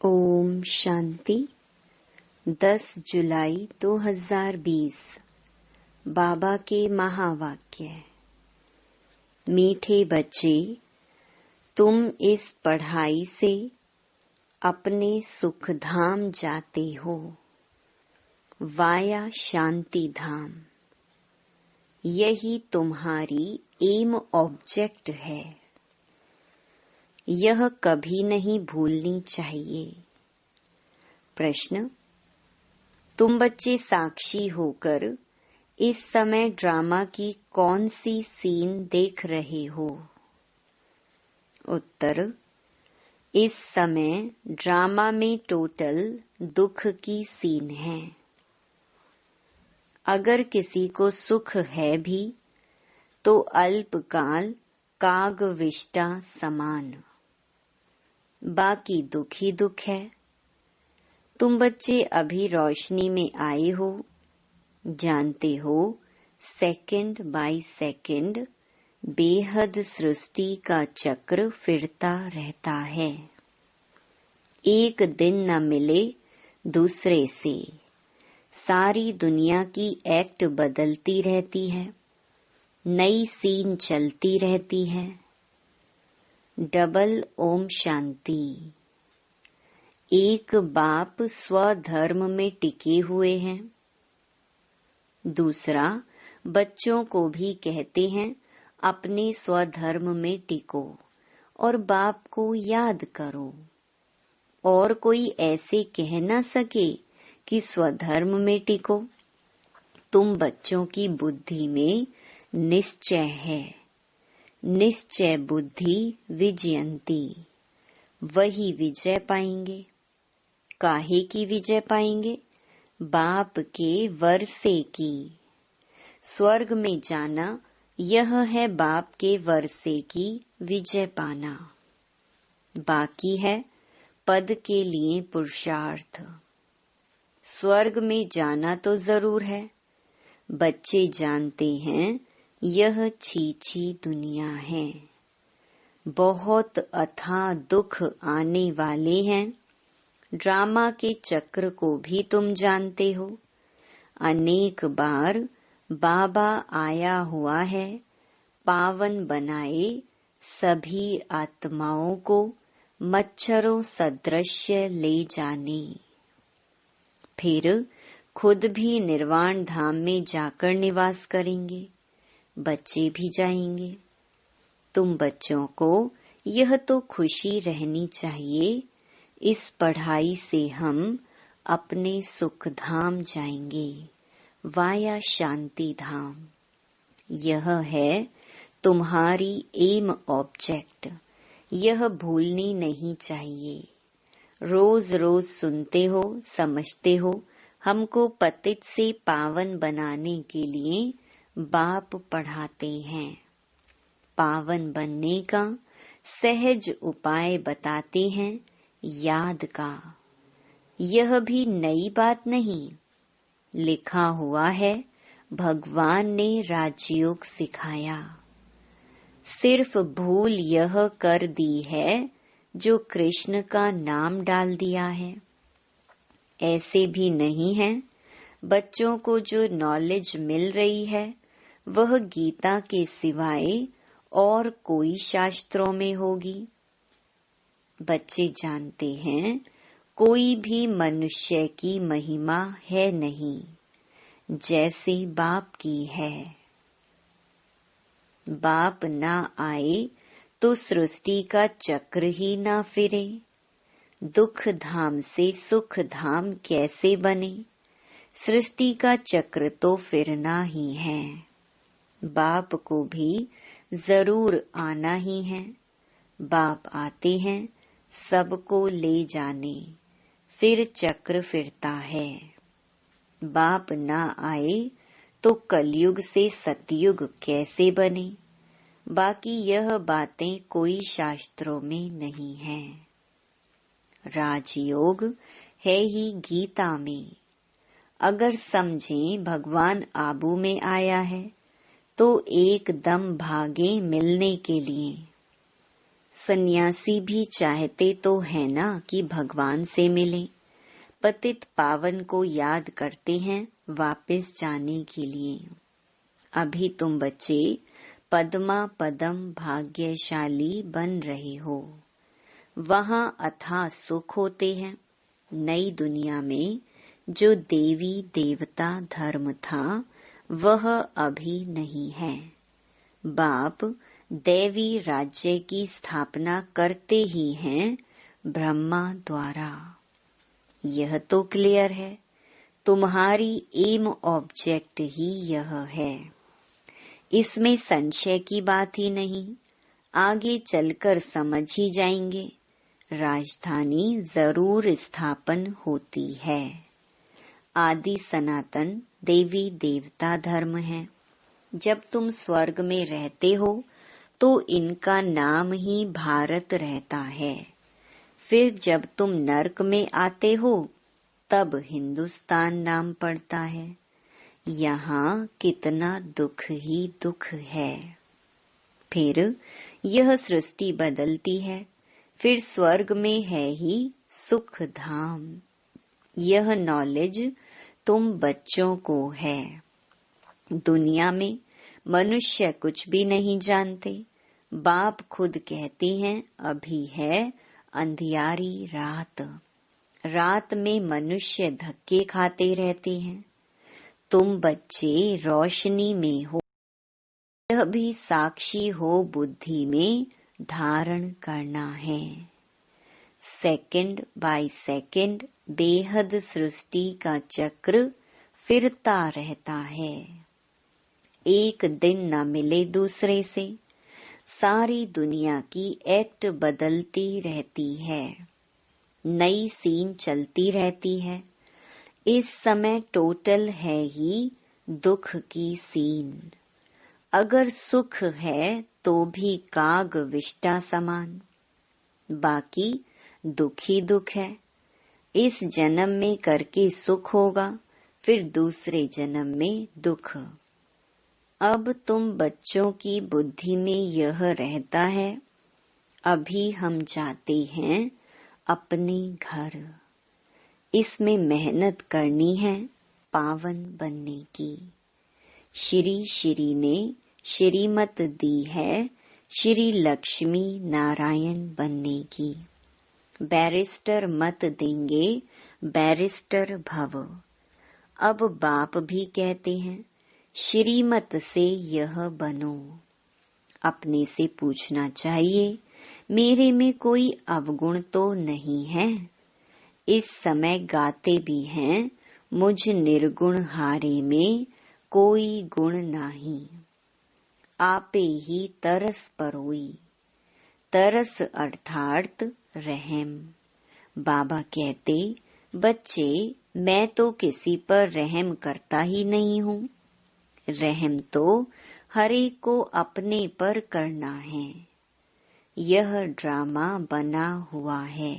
ओम शांति। 10 जुलाई 2020 बाबा के महावाक्य। मीठे बच्चे, तुम इस पढ़ाई से अपने सुख धाम जाते हो, वाया शांति धाम। यही तुम्हारी एम ऑब्जेक्ट है। यह कभी नहीं भूलनी चाहिए। प्रश्न: तुम बच्चे साक्षी होकर इस समय ड्रामा की कौन सी सीन देख रहे हो? उत्तर: इस समय ड्रामा में टोटल दुख की सीन है। अगर किसी को सुख है भी तो अल्पकाल कागविष्टा समान, बाकी दुख ही दुख है। तुम बच्चे अभी रोशनी में आए हो, जानते हो सेकंड बाय सेकंड बेहद सृष्टि का चक्र फिरता रहता है। एक दिन न मिले दूसरे से सारी दुनिया की एक्ट बदलती रहती है, नई सीन चलती रहती है। डबल ओम शांति। एक बाप स्वधर्म में टिके हुए हैं, दूसरा बच्चों को भी कहते हैं अपने स्वधर्म में टिको और बाप को याद करो। और कोई ऐसे कह न सके कि स्वधर्म में टिको। तुम बच्चों की बुद्धि में निश्चय है, निश्चय बुद्धि विजयंती। वही विजय पाएंगे। काहे की विजय पाएंगे? बाप के वर्षे की। स्वर्ग में जाना यह है बाप के वर्षे की विजय पाना। बाकी है पद के लिए पुरुषार्थ। स्वर्ग में जाना तो जरूर है। बच्चे जानते हैं यह छीछी दुनिया है। बहुत अथाह दुख आने वाले हैं। ड्रामा के चक्र को भी तुम जानते हो। अनेक बार बाबा आया हुआ है पावन बनाए सभी आत्माओं को मच्छरों सदृश ले जाने। फिर खुद भी निर्वाण धाम में जाकर निवास करेंगे। बच्चे भी जाएंगे। तुम बच्चों को यह तो खुशी रहनी चाहिए, इस पढ़ाई से हम अपने सुख धाम जाएंगे, वाया शांति धाम। यह है तुम्हारी एम ऑब्जेक्ट। यह भूलनी नहीं चाहिए। रोज रोज सुनते हो, समझते हो, हमको पतित से पावन बनाने के लिए बाप पढ़ाते हैं। पावन बनने का सहज उपाय बताते हैं, याद का। यह भी नई बात नहीं, लिखा हुआ है। भगवान ने राजयोग सिखाया। सिर्फ भूल यह कर दी है जो कृष्ण का नाम डाल दिया है। ऐसे भी नहीं है। बच्चों को जो नॉलेज मिल रही है वह गीता के सिवाय और कोई शास्त्रों में होगी। बच्चे जानते हैं कोई भी मनुष्य की महिमा है नहीं जैसे बाप की है। बाप ना आए तो सृष्टि का चक्र ही ना फिरे। दुख धाम से सुख धाम कैसे बने? सृष्टि का चक्र तो फिरना ही है। बाप को भी जरूर आना ही है। बाप आते हैं सबको ले जाने, फिर चक्र फिरता है। बाप ना आए तो कलयुग से सतयुग कैसे बने? बाकी यह बातें कोई शास्त्रों में नहीं है। राजयोग है ही गीता में। अगर समझें भगवान आबू में आया है तो एकदम भागे मिलने के लिए। सन्यासी भी चाहते तो है ना कि भगवान से मिले। पतित पावन को याद करते हैं वापस जाने के लिए। अभी तुम बच्चे पद्मा पदम भाग्यशाली बन रहे हो। वहाँ अथाह सुख होते हैं। नई दुनिया में जो देवी देवता धर्म था वह अभी नहीं है। बाप दैवी राज्य की स्थापना करते ही हैं ब्रह्मा द्वारा। यह तो क्लियर है। तुम्हारी एम ऑब्जेक्ट ही यह है। इसमें संशय की बात ही नहीं। आगे चलकर समझ ही जाएंगे। राजधानी जरूर स्थापन होती है। आदि सनातन देवी देवता धर्म है। जब तुम स्वर्ग में रहते हो तो इनका नाम ही भारत रहता है। फिर जब तुम नरक में आते हो तब हिंदुस्तान नाम पड़ता है। यहाँ कितना दुख ही दुख है। फिर यह सृष्टि बदलती है। फिर स्वर्ग में है ही सुख धाम। यह नॉलेज तुम बच्चों को है। दुनिया में मनुष्य कुछ भी नहीं जानते। बाप खुद कहते हैं अभी है अंधियारी रात। रात में मनुष्य धक्के खाते रहते हैं। तुम बच्चे रोशनी में हो। यह भी साक्षी हो बुद्धि में धारण करना है। सेकंड बाय सेकंड बेहद सृष्टि का चक्र फिरता रहता है। एक दिन न मिले दूसरे से। सारी दुनिया की एक्ट बदलती रहती है। नई सीन चलती रहती है। इस समय टोटल है ही दुख की सीन। अगर सुख है तो भी काग विष्टा समान। बाकी दुख ही दुख है। इस जन्म में करके सुख होगा, फिर दूसरे जन्म में दुख। अब तुम बच्चों की बुद्धि में यह रहता है अभी हम जाते हैं अपने घर। इसमें मेहनत करनी है पावन बनने की। श्री श्री ने श्रीमत दी है श्री लक्ष्मी नारायण बनने की। बैरिस्टर मत देंगे बैरिस्टर भव। अब बाप भी कहते हैं श्रीमत से यह बनो। अपने से पूछना चाहिए मेरे में कोई अवगुण तो नहीं है। इस समय गाते भी हैं मुझ निर्गुण हारे में कोई गुण नहीं। आपे ही तरस परोई। तरस अर्थात रहम। बाबा कहते बच्चे मैं तो किसी पर रहम करता ही नहीं हूँ। रहम तो हर एक को अपने पर करना है। यह ड्रामा बना हुआ है।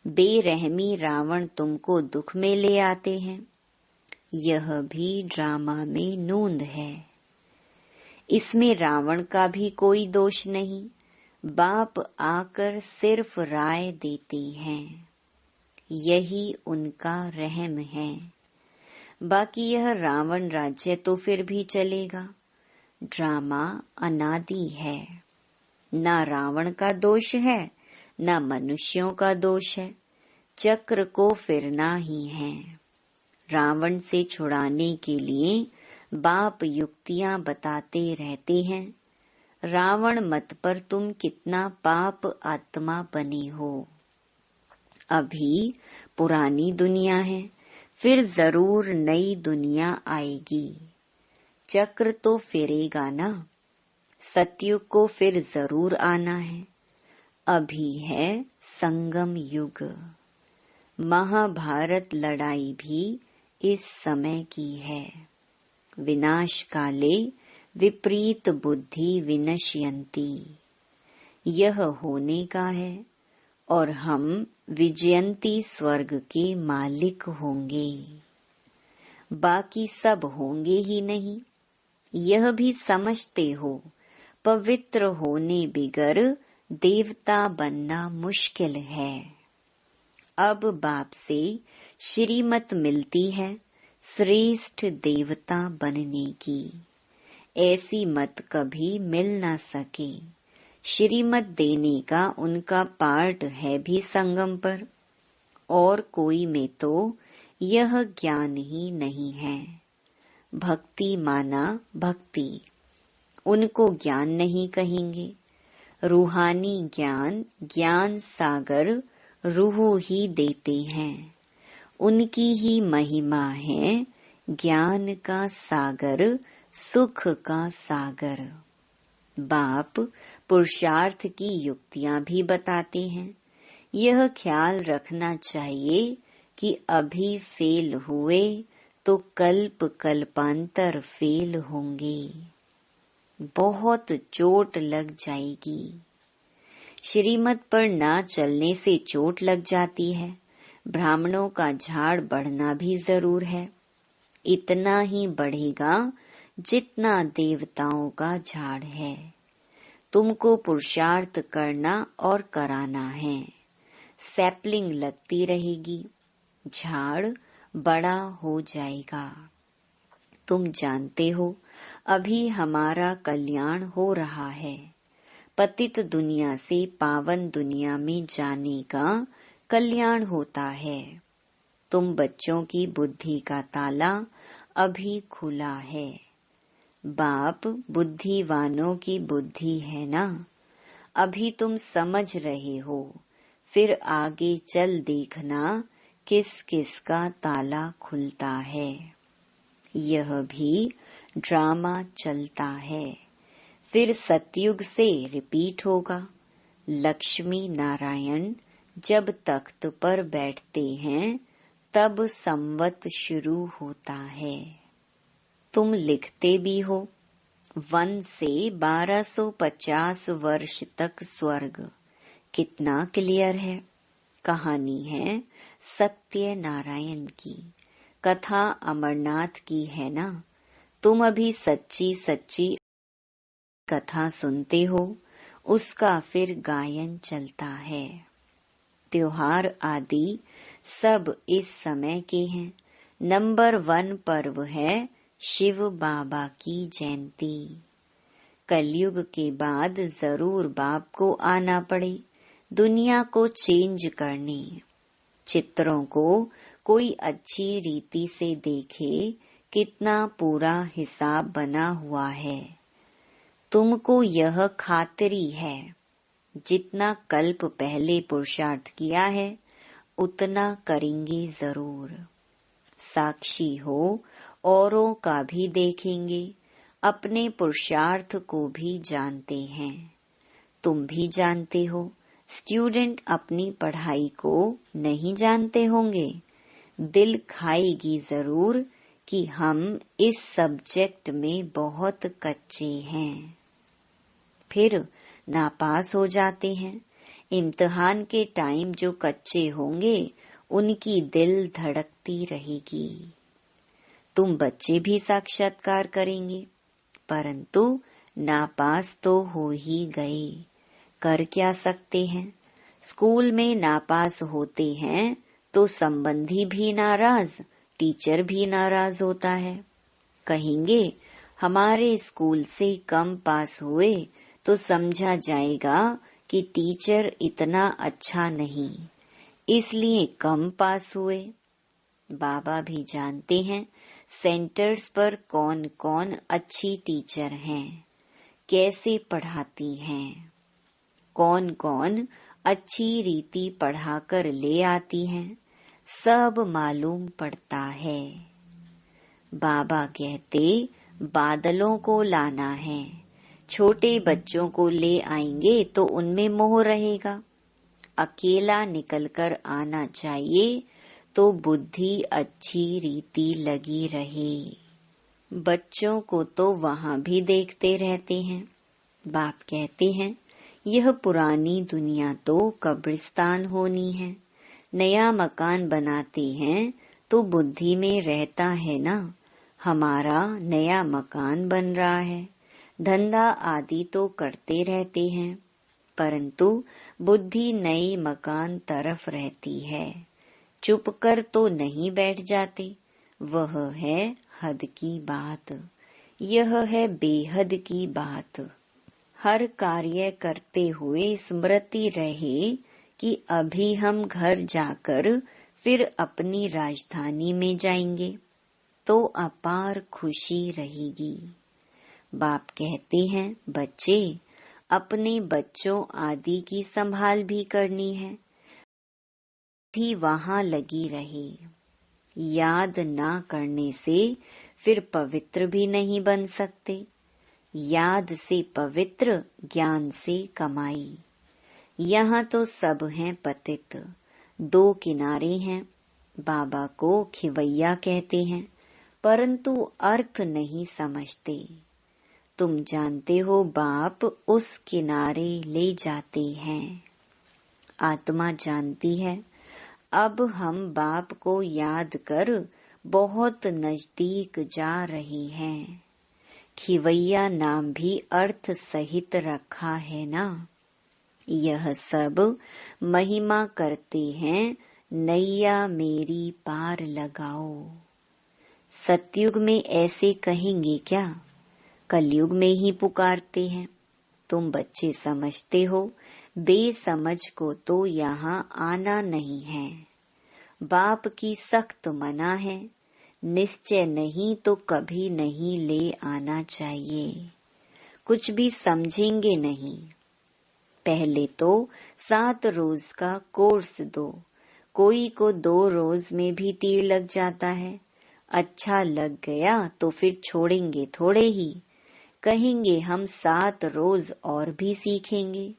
बेरहमी रावण तुमको दुख में ले आते हैं। यह भी ड्रामा में नोंद है। इसमें रावण का भी कोई दोष नहीं। बाप आकर सिर्फ राय देते हैं। यही उनका रहम है। बाकी यह रावण राज्य तो फिर भी चलेगा। ड्रामा अनादि है। ना रावण का दोष है ना मनुष्यों का दोष है। चक्र को फिरना ही है। रावण से छुड़ाने के लिए बाप युक्तियां बताते रहते हैं। रावण मत पर तुम कितना पाप आत्मा बने हो। अभी पुरानी दुनिया है, फिर जरूर नई दुनिया आएगी। चक्र तो फिरेगा ना। सतयुग को फिर जरूर आना है। अभी है संगम युग। महाभारत लड़ाई भी इस समय की है। विनाश काले विपरीत बुद्धि विनश्यन्ति। यह होने का है और हम विजयंती स्वर्ग के मालिक होंगे। बाकी सब होंगे ही नहीं। यह भी समझते हो पवित्र होने बिगर देवता बनना मुश्किल है। अब बाप से श्रीमत मिलती है श्रेष्ठ देवता बनने की। ऐसी मत कभी मिल ना सके। श्रीमत देने का उनका पार्ट है भी संगम पर, और कोई में तो यह ज्ञान ही नहीं है। भक्ति माना भक्ति, उनको ज्ञान नहीं कहेंगे। रूहानी ज्ञान ज्ञान सागर रूह ही देते हैं। उनकी ही महिमा है ज्ञान का सागर, सुख का सागर। बाप पुरुषार्थ की युक्तियां भी बताते हैं। यह ख्याल रखना चाहिए कि अभी फेल हुए तो कल्प कल्पांतर फेल होंगे। बहुत चोट लग जाएगी। श्रीमत पर ना चलने से चोट लग जाती है। ब्राह्मणों का झाड़ बढ़ना भी जरूर है। इतना ही बढ़ेगा जितना देवताओं का झाड़ है। तुमको पुरुषार्थ करना और कराना है। सैपलिंग लगती रहेगी, झाड़ बड़ा हो जाएगा। तुम जानते हो अभी हमारा कल्याण हो रहा है। पतित दुनिया से पावन दुनिया में जाने का कल्याण होता है। तुम बच्चों की बुद्धि का ताला अभी खुला है। बाप बुद्धिवानों की बुद्धि है ना। अभी तुम समझ रहे हो, फिर आगे चल देखना किस किस का ताला खुलता है। यह भी ड्रामा चलता है। फिर सतयुग से रिपीट होगा। लक्ष्मी नारायण जब तख्त पर बैठते हैं तब संवत शुरू होता है। तुम लिखते भी हो 1 से 1250 वर्ष तक स्वर्ग। कितना क्लियर है। कहानी है सत्य नारायण की, कथा अमरनाथ की है ना। तुम अभी सच्ची सच्ची कथा सुनते हो, उसका फिर गायन चलता है। त्योहार आदि सब इस समय के हैं। नंबर 1 पर्व है शिव बाबा की जयंती। कलयुग के बाद जरूर बाप को आना पड़े दुनिया को चेंज करने। चित्रों को कोई अच्छी रीति से देखे, कितना पूरा हिसाब बना हुआ है। तुमको यह खातिरी है, जितना कल्प पहले पुरुषार्थ किया है उतना करेंगे जरूर। साक्षी हो, औरों का भी देखेंगे, अपने पुरुषार्थ को भी जानते हैं। तुम भी जानते हो। स्टूडेंट अपनी पढ़ाई को नहीं जानते होंगे। दिल खाएगी जरूर कि हम इस सब्जेक्ट में बहुत कच्चे हैं। फिर नापास हो जाते हैं। इम्तिहान के टाइम जो कच्चे होंगे उनकी दिल धड़कती रहेगी। तुम बच्चे भी साक्षात्कार करेंगे, परंतु नापास तो हो ही गए। कर क्या सकते हैं। स्कूल में नापास होते हैं तो संबंधी भी नाराज, टीचर भी नाराज होता है। कहेंगे हमारे स्कूल से कम पास हुए तो समझा जाएगा कि टीचर इतना अच्छा नहीं, इसलिए कम पास हुए। बाबा भी जानते हैं सेंटर्स पर कौन कौन अच्छी टीचर हैं, कैसे पढ़ाती हैं, कौन कौन अच्छी रीति पढ़ाकर ले आती हैं, सब मालूम पड़ता है। बाबा कहते बादलों को लाना है। छोटे बच्चों को ले आएंगे तो उनमें मोह रहेगा। अकेला निकलकर आना चाहिए तो बुद्धि अच्छी रीति लगी रहे। बच्चों को तो वहाँ भी देखते रहते हैं। बाप कहते हैं यह पुरानी दुनिया तो कब्रिस्तान होनी है। नया मकान बनाते हैं तो बुद्धि में रहता है ना, हमारा नया मकान बन रहा है। धंधा आदि तो करते रहते हैं, परंतु बुद्धि नए मकान तरफ रहती है। चुप कर तो नहीं बैठ जाते। वह है हद की बात, यह है बेहद की बात। हर कार्य करते हुए स्मृति रहे कि अभी हम घर जाकर फिर अपनी राजधानी में जाएंगे, तो अपार खुशी रहेगी। बाप कहते हैं, बच्चे, अपने बच्चों आदि की संभाल भी करनी है, भी वहाँ लगी रहे। याद ना करने से फिर पवित्र भी नहीं बन सकते। याद से पवित्र, ज्ञान से कमाई। यहाँ तो सब हैं पतित, दो किनारे हैं। बाबा को खिवैया कहते हैं, परंतु अर्थ नहीं समझते। तुम जानते हो बाप उस किनारे ले जाते हैं। आत्मा जानती है, अब हम बाप को याद कर बहुत नजदीक जा रहे हैं। खिवैया नाम भी अर्थ सहित रखा है ना। यह सब महिमा करते हैं, नैया मेरी पार लगाओ। सतयुग में ऐसे कहेंगे क्या? कलयुग में ही पुकारते हैं। तुम बच्चे समझते हो, बेसमझ को तो यहाँ आना नहीं है। बाप की सख्त मना है, निश्चय नहीं तो कभी नहीं ले आना चाहिए। कुछ भी समझेंगे नहीं। पहले तो 7 रोज का कोर्स दो। कोई को 2 रोज में भी तीर लग जाता है। अच्छा लग गया तो फिर छोड़ेंगे थोड़े ही। कहेंगे हम 7 रोज और भी सीखेंगे।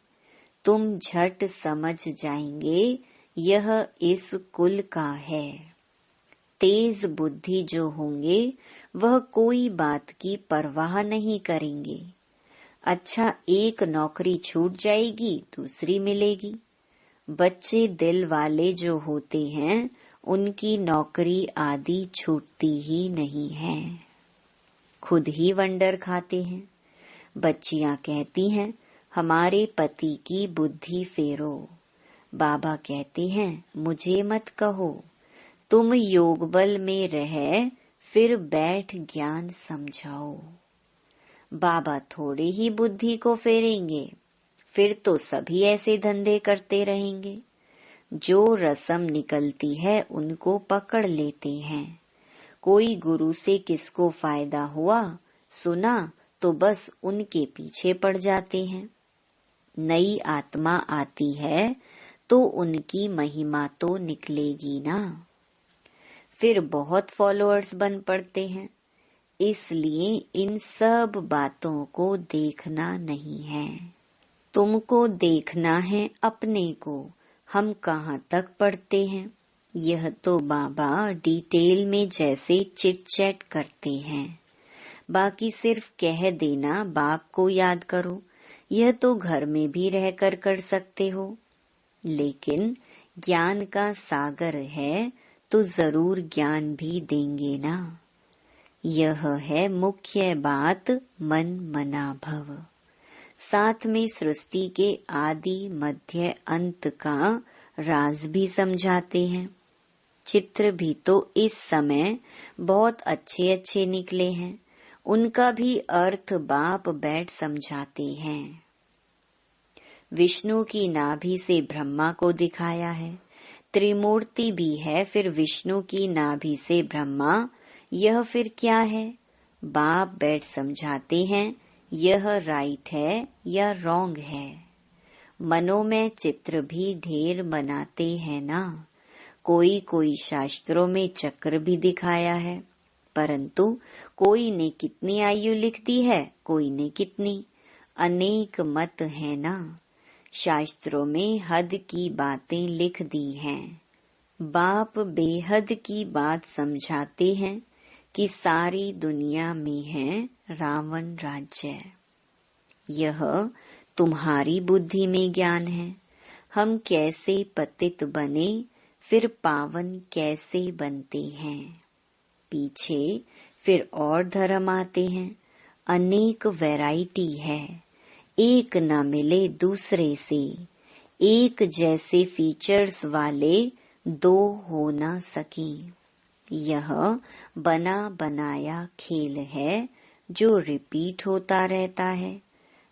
तुम झट समझ जाएंगे, यह इस कुल का है। तेज बुद्धि जो होंगे वह कोई बात की परवाह नहीं करेंगे। अच्छा, एक नौकरी छूट जाएगी, दूसरी मिलेगी। बच्चे दिल वाले जो होते हैं, उनकी नौकरी आदि छूटती ही नहीं है। खुद ही वंडर खाते हैं। बच्चियां कहती हैं, हमारे पति की बुद्धि फेरो। बाबा कहते हैं, मुझे मत कहो, तुम योग बल में रह फिर बैठ ज्ञान समझाओ। बाबा थोड़े ही बुद्धि को फेरेंगे, फिर तो सभी ऐसे धंधे करते रहेंगे। जो रस्म निकलती है उनको पकड़ लेते हैं। कोई गुरु से किसको फायदा हुआ सुना तो बस उनके पीछे पड़ जाते हैं। नई आत्मा आती है तो उनकी महिमा तो निकलेगी ना। फिर बहुत फॉलोअर्स बन पड़ते हैं। इसलिए इन सब बातों को देखना नहीं है। तुमको देखना है अपने को, हम कहाँ तक पढ़ते हैं। यह तो बाबा डिटेल में जैसे चिट चैट करते हैं। बाकी सिर्फ कह देना बाप को याद करो, यह तो घर में भी रहकर कर सकते हो। लेकिन ज्ञान का सागर है तो जरूर ज्ञान भी देंगे ना। यह है मुख्य बात, मन मना भव। साथ में सृष्टि के आदि मध्य अंत का राज भी समझाते हैं। चित्र भी तो इस समय बहुत अच्छे अच्छे निकले हैं, उनका भी अर्थ बाप बैठ समझाते हैं। विष्णु की नाभि से ब्रह्मा को दिखाया है। त्रिमूर्ति भी है, फिर विष्णु की नाभि से ब्रह्मा, यह फिर क्या है? बाप बैठ समझाते हैं, यह राइट है या रॉन्ग है। मनों में चित्र भी ढेर बनाते हैं ना। कोई कोई शास्त्रों में चक्र भी दिखाया है, परंतु कोई ने कितनी आयु लिख दी है, कोई ने कितनी। अनेक मत है ना। शास्त्रों में हद की बातें लिख दी हैं। बाप बेहद की बात समझाते हैं कि सारी दुनिया में है रावण राज्य। यह तुम्हारी बुद्धि में ज्ञान है। हम कैसे पतित बने, फिर पावन कैसे बनते हैं। पीछे फिर और धर्म आते हैं। अनेक वैरायटी है। एक न मिले दूसरे से, एक जैसे फीचर्स वाले दो हो न सके। यह बना बनाया खेल है जो रिपीट होता रहता है।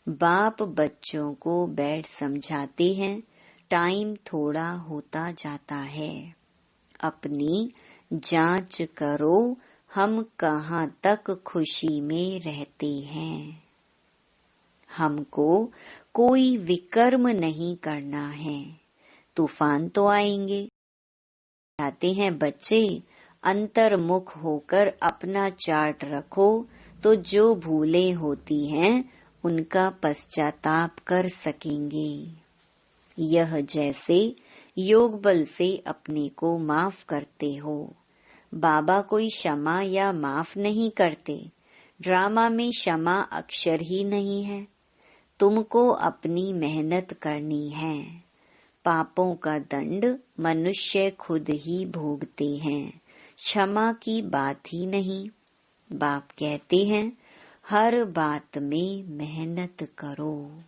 बाप बच्चों को बैठ समझाते हैं, टाइम थोड़ा होता जाता है। अपनी जांच करो, हम कहाँ तक खुशी में रहते हैं। हमको कोई विकर्म नहीं करना है। तूफान तो आएंगे। कहते हैं बच्चे, अंतर्मुख होकर अपना चार्ट रखो, तो जो भूलें होती हैं उनका पश्चाताप कर सकेंगे। यह जैसे योग बल से अपने को माफ करते हो। बाबा कोई क्षमा या माफ नहीं करते। ड्रामा में क्षमा अक्षर ही नहीं है। तुमको अपनी मेहनत करनी है। पापों का दंड मनुष्य खुद ही भोगते हैं, क्षमा की बात ही नहीं। बाप कहते हैं हर बात में मेहनत करो।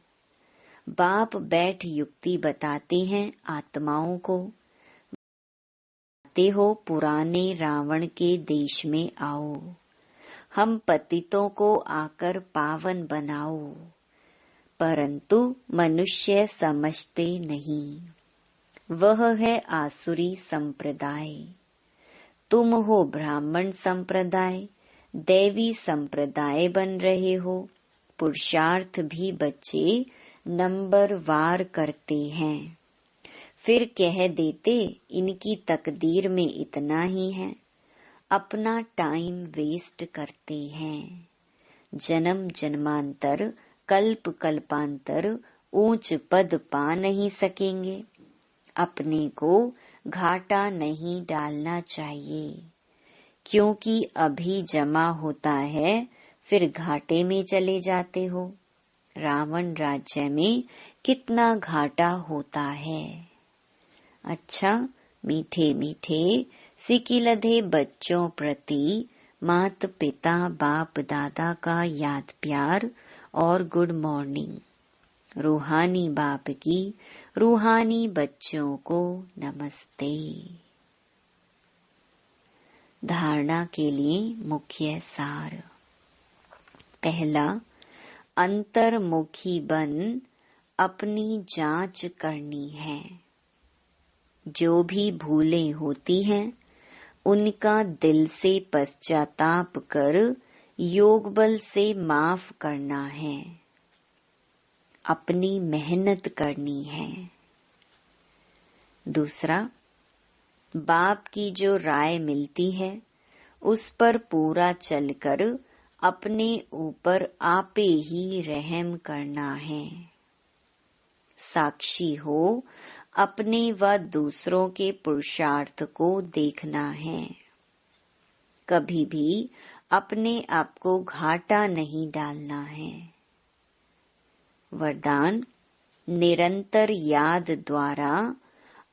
बाप बैठ युक्ति बताते हैं आत्माओं को। बताते हो पुराने रावण के देश में आओ, हम पतितों को आकर पावन बनाओ। परंतु मनुष्य समझते नहीं। वह है आसुरी संप्रदाय। तुम हो ब्राह्मण संप्रदाय, दैवी संप्रदाय बन रहे हो। पुरुषार्थ भी बच्चे नंबर वार करते हैं। फिर कह देते इनकी तकदीर में इतना ही है। अपना टाइम वेस्ट करते हैं। जन्म जन्मांतर कल्प कल्पांतर ऊंच पद पा नहीं सकेंगे। अपने को घाटा नहीं डालना चाहिए, क्योंकि अभी जमा होता है फिर घाटे में चले जाते हो। रावण राज्य में कितना घाटा होता है। अच्छा, मीठे मीठे सिकिलधे बच्चों प्रति मात पिता बाप दादा का याद प्यार और गुड मॉर्निंग। रूहानी बाप की रूहानी बच्चों को नमस्ते। धारणा के लिए मुख्य सार। पहला, अंतर्मुखी बन अपनी जांच करनी है। जो भी भूलें होती हैं उनका दिल से पश्चाताप कर योग बल से माफ करना है। अपनी मेहनत करनी है। दूसरा, बाप की जो राय मिलती है उस पर पूरा चलकर अपने ऊपर आपे ही रहम करना है। साक्षी हो अपने व दूसरों के पुरुषार्थ को देखना है। कभी भी अपने आप को घाटा नहीं डालना है। वरदान, निरंतर याद द्वारा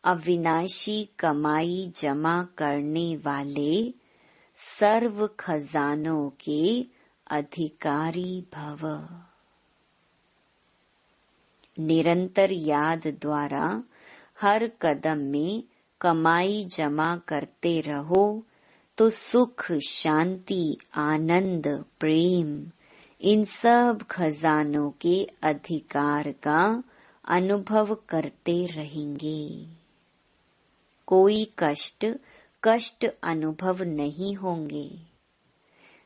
अविनाशी कमाई जमा करने वाले सर्व खजानों के अधिकारी भव। निरंतर याद द्वारा हर कदम में कमाई जमा करते रहो तो सुख, शांति, आनंद, प्रेम, इन सब खजानों के अधिकार का अनुभव करते रहेंगे। कोई कष्ट अनुभव नहीं होंगे।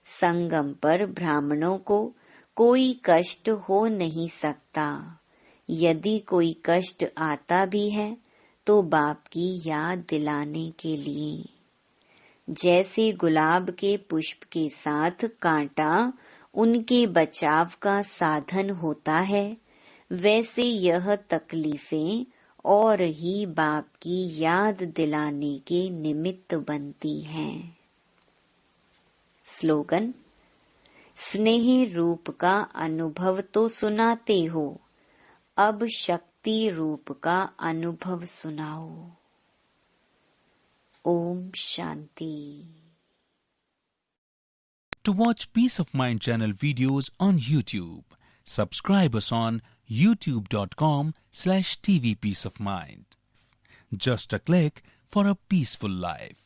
संगम पर ब्राह्मणों को कोई कष्ट हो नहीं सकता। यदि कोई कष्ट आता भी है तो बाप की याद दिलाने के लिए। जैसे गुलाब के पुष्प के साथ कांटा उनके बचाव का साधन होता है, वैसे यह तकलीफें और ही बाप की याद दिलाने के निमित्त बनती हैं। स्लोगन, स्नेह रूप का अनुभव तो सुनाते हो, अब शक्ति रूप का अनुभव सुनाओ। Om Shanti. To watch Peace of Mind channel videos on YouTube, Subscribe us on youtube.com/tvpeaceofmind. Just a click for a peaceful life.